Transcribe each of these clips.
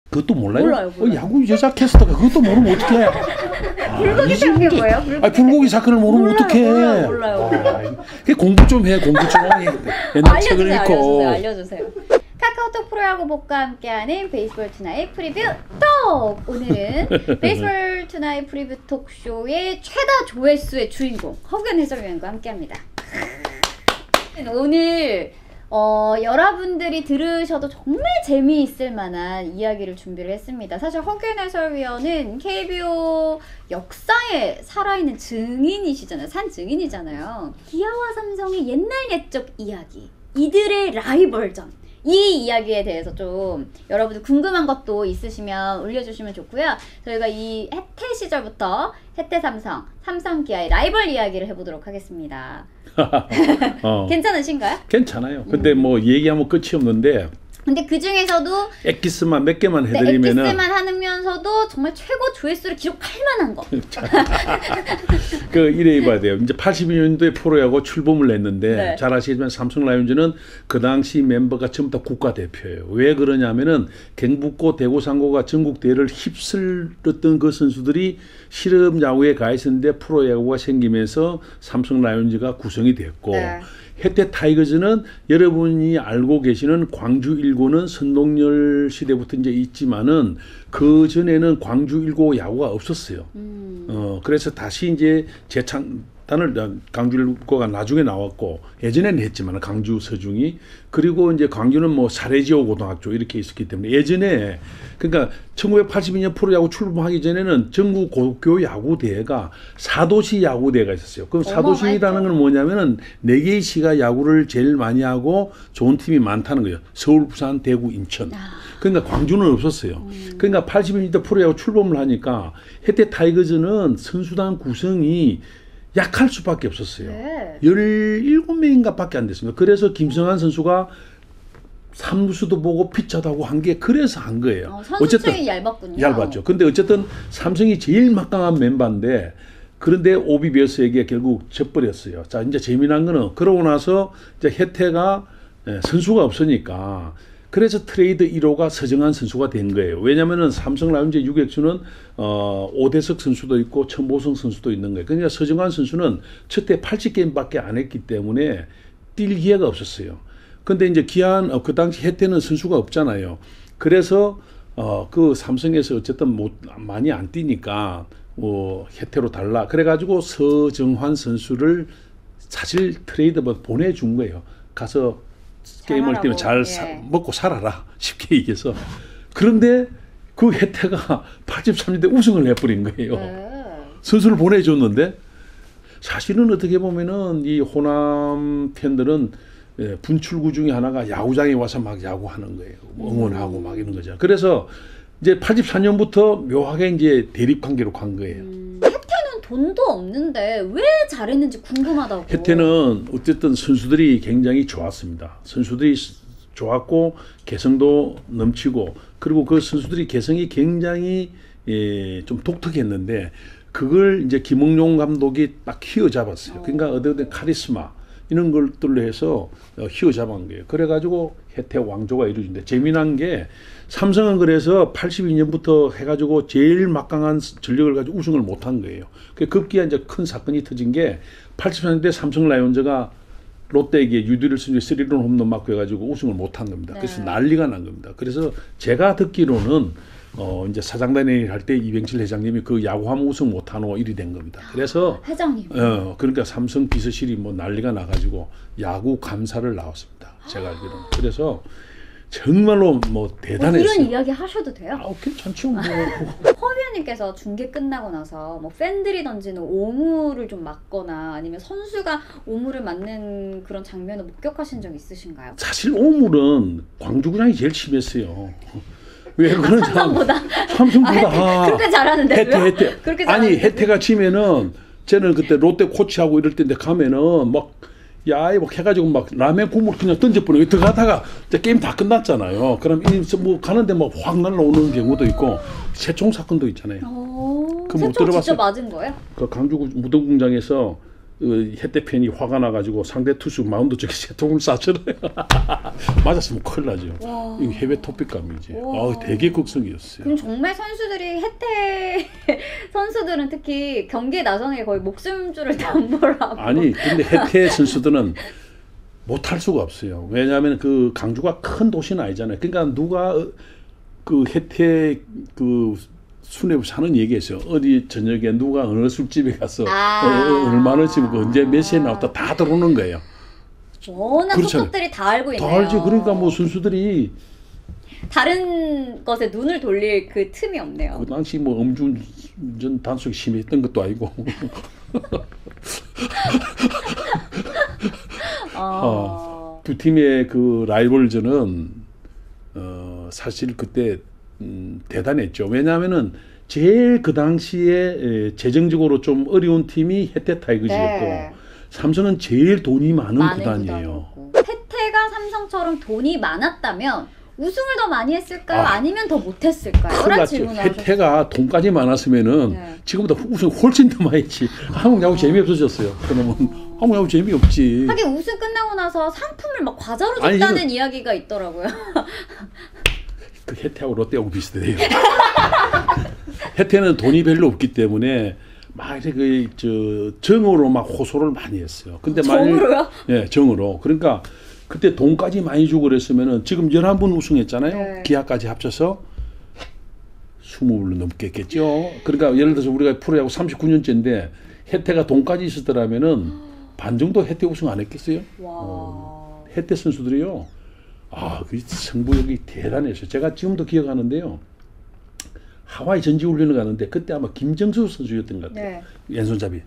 그것도 몰라요? 몰라요. 야구 여자 캐스터가 그것도 모르면 어떡해? 불고기 사건이 뭐예요? 불고기 사건을 모르면 어떡해? 몰라요. 공부 좀 해, 공부 좀 해. 옛날 책을 읽고. 알려주세요. 카카오톡 프로야구 복과 함께하는 베이스볼 투나잇 프리뷰 톡! 오늘은 베이스볼 투나잇 프리뷰 톡쇼의 최다 조회수의 주인공 허균 해설위원과 함께합니다. 오늘 여러분들이 들으셔도 정말 재미있을 만한 이야기를 준비를 했습니다. 사실 허균 해설위원은 KBO 역사에 살아있는 증인이시잖아요. 산 증인이잖아요. 기아와 삼성의 옛날 옛적 이야기, 이들의 라이벌전, 이 이야기에 대해서 좀 여러분들 궁금한 것도 있으시면 올려주시면 좋고요. 저희가 이 해태 시절부터 해태 삼성, 삼성 기아의 라이벌 이야기를 해보도록 하겠습니다. 괜찮으신가요? 괜찮아요. 근데 뭐 얘기하면 끝이 없는데 근데 그 중에서도 엑기스만 몇 개만 해드리면은 엑기스만 하면서도 정말 최고 조회수를 기록할 만한 거. 이래 봐야 돼요. 이제 82년도에 프로야구 출범을 했는데 네. 잘 아시겠지만 삼성 라이온즈는 그 당시 멤버가 전부 다 국가대표예요. 왜 그러냐면은 경북고 대구 상고가 전국 대회를 휩쓸었던 그 선수들이 실업 야구에 가 있었는데 프로야구가 생기면서 삼성 라이온즈가 구성이 됐고 네. 해태 타이거즈는 여러분이 알고 계시는 광주 1고는 선동열 시대부터 이제 있지만은 그 전에는 광주 1고 야구가 없었어요. 그래서 다시 이제 재창단을 광주 1고가 나중에 나왔고 예전에는 했지만 강주 서중이 그리고 이제 광주는 뭐 사례지오 고등학교 이렇게 있었기 때문에 예전에 그러니까 1982년 프로야구 출범하기 전에는 전국 고교 야구 대회가 사도시 야구 대회가 있었어요. 그럼 사도시라는 건 뭐냐면은 4개의 시가 야구를 제일 많이 하고 좋은 팀이 많다는 거예요. 서울, 부산, 대구, 인천. 그러니까 광주는 없었어요. 그러니까 82년도 프로야구 출범을 하니까 해태 타이거즈는 선수단 구성이 약할 수밖에 없었어요. 네. 17명인가 밖에 안 됐습니다. 그래서 김성환 선수가 삼루수도 보고 피차도 하고 한 게 그래서 한 거예요. 선수층이 얇았군요. 얇았죠. 근데 어쨌든 삼성이 제일 막강한 멤버인데 그런데 오비베어스에게 결국 져버렸어요. 자, 이제 재미난 거는 그러고 나서 이제 혜태가 선수가 없으니까 그래서 트레이드 1호가 서정환 선수가 된 거예요. 왜냐면은 삼성 라이온즈 유격수는 오대석 선수도 있고 천보성 선수도 있는 거예요. 그러니까 서정환 선수는 첫 해 80게임밖에 안 했기 때문에 뛸 기회가 없었어요. 근데 이제 그 당시 혜태는 선수가 없잖아요. 그래서 그 삼성에서 어쨌든 많이 안 뛰니까 혜태로 달라. 그래가지고 서정환 선수를 사실 트레이드 보내준 거예요. 가서 게임을 뛰면 잘 먹고 살아라. 쉽게 얘기해서. 그런데 그 혜태가 83년대 우승을 해버린 거예요. 선수를 보내줬는데 사실은 어떻게 보면은 이 호남 팬들은 분출구 중에 하나가 야구장에 와서 막 야구하는 거예요. 응원하고 막 이런 거죠. 그래서 이제 84년부터 묘하게 이제 대립 관계로 간 거예요. 혜태는 돈도 없는데 왜 잘했는지 궁금하다고. 혜태는 어쨌든 선수들이 굉장히 좋았습니다. 선수들이 좋았고 개성도 넘치고 그리고 그 선수들이 개성이 굉장히 좀 독특했는데 그걸 이제 김응용 감독이 딱 휘어잡았어요. 그러니까 어떤 카리스마 이런 것들로 해서 휘어잡은 거예요. 그래가지고 혜태 왕조가 이루어진다. 재미난 게 삼성은 그래서 82년부터 해가지고 제일 막강한 전력을 가지고 우승을 못한 거예요. 급기야 이제 큰 사건이 터진 게 84년대 삼성 라이온즈가 롯데에게 유디를 선수에 3런 홈런 맞고 해가지고 우승을 못한 겁니다. 그래서 난리가 난 겁니다. 그래서 제가 듣기로는 이제 사장단에 할 때 이병철 회장님이 그 야구하면 우승 못하노 일이 된 겁니다. 그래서 회장님. 그러니까 삼성 비서실이 뭐 난리가 나가지고 야구 감사를 나왔습니다. 제가 알기로는. 그래서 정말로 뭐 대단했어요. 이런 이야기 하셔도 돼요? 괜찮죠. 뭐. 허 위원님께서 중계 끝나고 나서 뭐 팬들이 던지는 오물을 좀 맞거나 아니면 선수가 오물을 맞는 그런 장면을 목격하신 적 있으신가요? 사실 오물은 광주구장이 제일 심했어요. 왜 그런지 삼성보다 그렇게 잘하는데 혜태 그렇게 아니 혜태가 치면은 저는 그때 롯데 코치하고 이럴 때인데 가면은 막 해가지고 막 라면 국물 그냥 던져버리고 들어가다가 게임 다 끝났잖아요. 그럼 뭐 가는데 막 확 날라오는 경우도 있고 세총 사건도 있잖아요. 세총 직접 맞은 거예요? 그 강주 무덤공장에서 혜태 팬이 화가 나가지고 상대 투수 마운드 쪽에 새통을 쐈잖아요. 맞았으면 큰일 나죠. 이거 해외 토픽감이지. 되게 극성이었어요. 그럼 정말 선수들이 혜태 선수들은 특히 경기에 나서는 게 거의 목숨줄을 담보로 하고. 아니 근데 혜태 선수들은 못할 수가 없어요. 왜냐하면 그 강주가 큰 도시는 아니잖아요. 그러니까 누가 그 혜태 그 수뇌부 사는 얘기했어요. 어디 저녁에 누가 어느 술집에 가서 얼마나 지금 언제 몇 시에 나왔다 다 들어오는 거예요. 워낙 속속들이 다 알고 있네요. 다 알지. 그러니까 뭐 선수들이 다른 것에 눈을 돌릴 그 틈이 없네요. 그 당시 뭐 음주운전 단속이 심했던 것도 아니고. 두 팀의 그 라이벌전은 사실 그때 대단했죠. 왜냐하면은 제일 그 당시에 재정적으로 좀 어려운 팀이 혜태 타이거즈였고 삼성은 제일 돈이 많은 구단이에요. 혜태가 삼성처럼 돈이 많았다면 우승을 더 많이 했을까요? 아니면 더 못했을까요? 그런 질문을 혜태가 돈까지 많았으면은 지금보다 우승 훨씬 더 많이 했지. 한국 야구 재미없어졌어요. 그러면 한국 야구 재미없지. 하긴 우승 끝나고 나서 상품을 막 과자로 줬다는 이야기가 있더라고요. 그 혜태하고 롯데하고 비슷해요. 혜태는 돈이 별로 없기 때문에 막 이렇게 정으로 막 호소를 많이 했어요. 근데 정으로요? 예, 정으로. 그러니까 그때 돈까지 많이 주고 그랬으면은 지금 11번 우승했잖아요. 기아까지 합쳐서 20번 넘게 했겠죠. 그러니까 예를 들어서 우리가 프로야구 39년째인데 혜태가 돈까지 있었더라면은 반 정도 혜태 우승 안 했겠어요? 혜태 선수들이요. 그 승부욕이 대단했어요. 제가 지금도 기억하는데요. 하와이 전지훈련을 가는데 그때 아마 김정수 선수였던 것 같아요. 왼손잡이.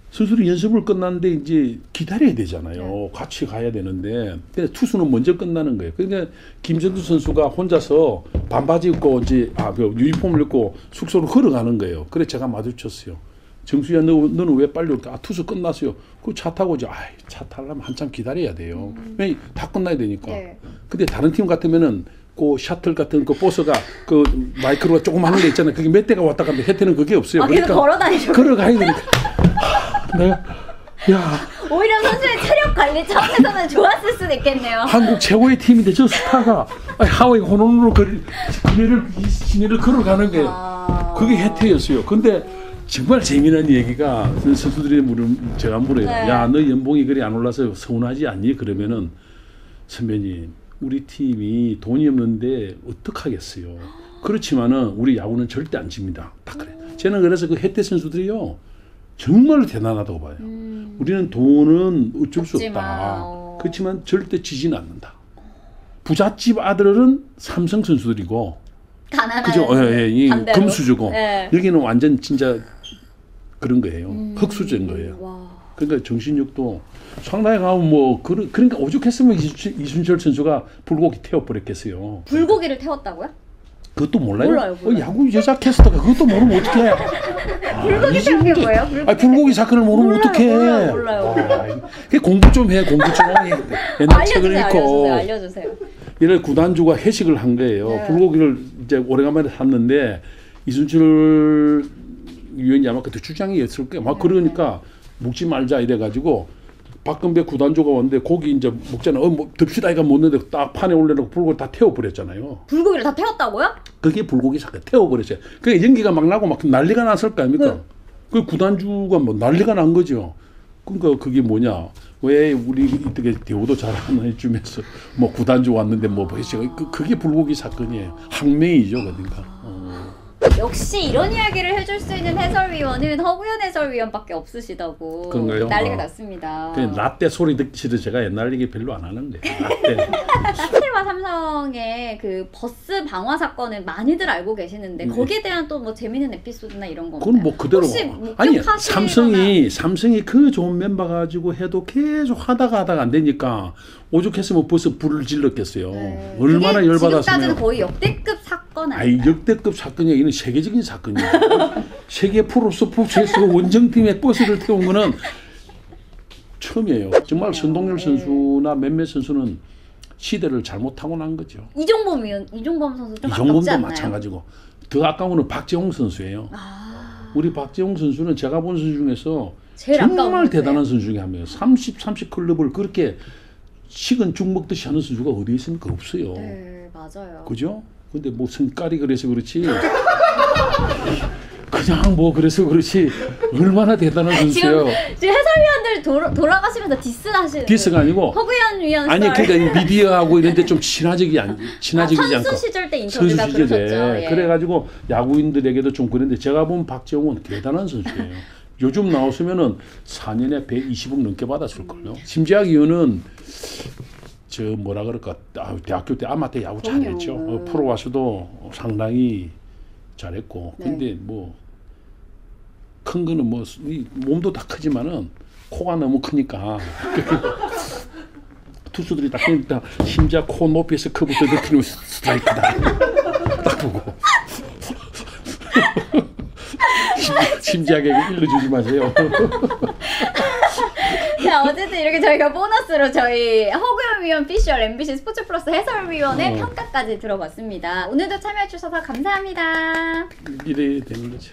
선수들이 연습을 끝났는데 이제 기다려야 되잖아요. 같이 가야 되는데 근데 투수는 먼저 끝나는 거예요. 그러니까 김정수 선수가 혼자서 반바지 입고 이제 그 유니폼을 입고 숙소로 걸어가는 거예요. 그래 제가 마주쳤어요. 정수야 너는 왜 빨리 올까? 투수 끝났어요. 그 차 타고 이제 차 타려면 한참 기다려야 돼요. 왜 다 끝나야 되니까. 근데 다른 팀 같으면은 그 셔틀 같은 그 버스가 그 마이크로가 조그마한 게 있잖아요. 그게 몇 대가 왔다 갔는데 혜태는 그게 없어요. 그러니까 걸어다니죠. 걸어가야 되니까. 내가 오히려 선수의 체력 관리 차원에서는 좋았을 수도 있겠네요. 한국 최고의 팀인데 저 스타가 하와이 호놀룰루 시내를 걸어가는 게 그게 혜태였어요. 근데 정말 재미난 얘기가 선수들이 제가 물어요. 야, 너 연봉이 그리 안 올라서 서운하지 않니? 그러면은 선배님, 우리 팀이 돈이 없는데 어떡하겠어요. 그렇지만은 우리 야구는 절대 안 집니다. 딱 그래. 저는 그래서 그 혜태 선수들이요. 정말 대단하다고 봐요. 우리는 돈은 어쩔 수 없다. 그렇지만 절대 지지는 않는다. 부잣집 아들은 삼성 선수들이고 가난한 그죠? 이 금수저고 여기는 완전 진짜 그런 거예요. 흑수저인 거예요. 그러니까 정신력도 상당히 가면 뭐 그러니까 오죽했으면 이순철 선수가 불고기 태워버렸겠어요. 불고기를 태웠다고요? 그것도 몰라요? 몰라요. 야구 여자 캐스터가 그것도 모르면 어떡해. 불고기 태운 게 뭐예요? 불고기 사건을 모르면 어떡해. 몰라요. 공부 좀 해. 공부 좀 해. 옛날 책을 읽고. 알려주세요. 이래 구단주가 회식을 한 거예요. 불고기를 이제 오래간만에 샀는데 이순철 위원이 아마 그때 주장이었을 거예요. 막 그러니까 먹지 말자 이래가지고 박근배 구단주가 왔는데 고기 이제 먹잖아요. 뭐 듭시다 이가 먹는데 딱 판에 올려놓고 불고기 다 태워버렸잖아요. 불고기를 다 태웠다고요? 그게 불고기 사건 태워버렸어요. 그게 연기가 막 나고 막 난리가 났을 거 아닙니까? 그 구단주가 뭐 난리가 난 거죠. 그러니까 그게 뭐냐? 왜 우리 이때 대우도 잘 안 해주면서 뭐 구단주 왔는데 뭐 그게 불고기 사건이에요. 항명이죠, 그러니까. 역시 이런 이야기를 해줄 수 있는 해설위원은 허구현 해설위원밖에 없으시다고 그런가요? 난리가 났습니다. 그 라떼 소리 듣기 싫어 제가 옛날 얘기 별로 안 하는데. 라떼. 혜태와 삼성의 그 버스 방화 사건은 많이들 알고 계시는데 거기에 대한 또 뭐 재미있는 에피소드나 이런 거 그건 뭐 그대로 아니 삼성이 그 좋은 멤버 가지고 해도 계속 하다가 안 되니까 오죽했으면 벌써 불을 질렀겠어요. 얼마나 열받았으면. 지금까지는 거의 역대급 사건 아니에요? 역대급 사건이 이건 세계적인 사건이에요. 세계 프로스포츠에서 원정팀의 버스를 태운 거는 처음이에요. 정말 선동열 선수나 몇몇 선수는 시대를 잘못하고 난 거죠. 이종범 선수 좀 이종범도 마찬가지고 더 아까운 건 박재홍 선수예요. 우리 박재홍 선수는 제가 본 선수 중에서 제일 아까운 정말 선수예요. 대단한 선수 중에 한 명이에요. 30 클럽을 그렇게 식은 죽 먹듯이 하는 선수가 어디 있습니까? 없어요. 네, 맞아요. 그죠? 근데 뭐 성깔이 그래서 그렇지. 그냥 뭐 그래서 그렇지 얼마나 대단한 선수예요. 지금 해설위원들 돌아가시면서 디스하시는 디스가 아니고 허구현 위원 아니 썰. 그러니까 이 미디어하고 이런데 좀 친화적이지 않고 선수 시절 때 인터뷰가 그러셨죠. 예. 그래가지고 야구인들에게도 좀 그런데 제가 보면 박정훈 대단한 선수예요. 요즘 나왔으면은 4년에 120억 넘게 받았을걸요. 심지학 이유는 저 뭐라 그럴까 대학교 때 아마 때 야구 그럼요. 잘했죠. 프로 와서도 상당히 잘했고 네. 근데 뭐 큰 거는 뭐 이 몸도 다 크지만은 코가 너무 크니까 투수들이 딱 그러니까 심지어 코 높이에서 커부터 느끼는 스트라이크다 딱 보고 심지하게 일러주지 마세요. 자, 어쨌든 이렇게 저희가 보너스로 저희 허구현 위원 피셜 MBC 스포츠 플러스 해설위원의 평가까지 들어봤습니다. 오늘도 참여해 주셔서 감사합니다. 이래 되는 거지.